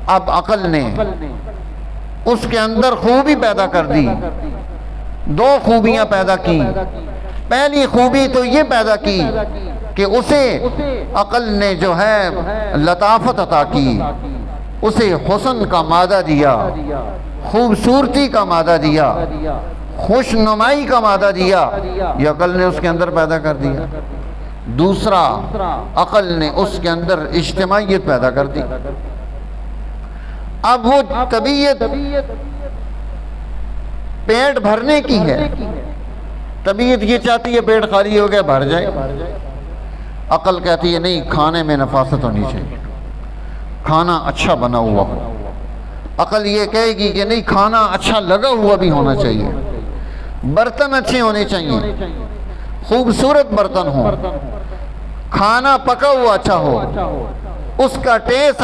اب عقل نے اس کے اندر خوبی پیدا کر دی، دو خوبیاں پیدا کی۔ پہلی خوبی تو یہ پیدا کی کہ اسے عقل نے جو ہے لطافت عطا کی، اسے حسن کا مادہ دیا، خوبصورتی کا مادہ دیا، خوش نمائی کا مادہ دیا، یہ عقل نے اس کے اندر پیدا کر دیا۔ دوسرا، عقل نے اس کے اندر اجتماعیت پیدا کر دی۔ اب وہ طبیعت پیٹ بھرنے کی ہے، طبیعت یہ چاہتی ہے پیٹ خالی ہو گیا بھر جائے، عقل کہتی ہے نہیں، کھانے میں نفاست ہونی چاہیے، کھانا اچھا بنا ہوا ہو۔ عقل یہ کہے گی کہ نہیں، کھانا اچھا لگا ہوا بھی ہونا چاہیے، برتن اچھے ہونے چاہیے، خوبصورت برتن ہو، کھانا پکا ہوا اچھا ہو، اس کا ٹیسٹ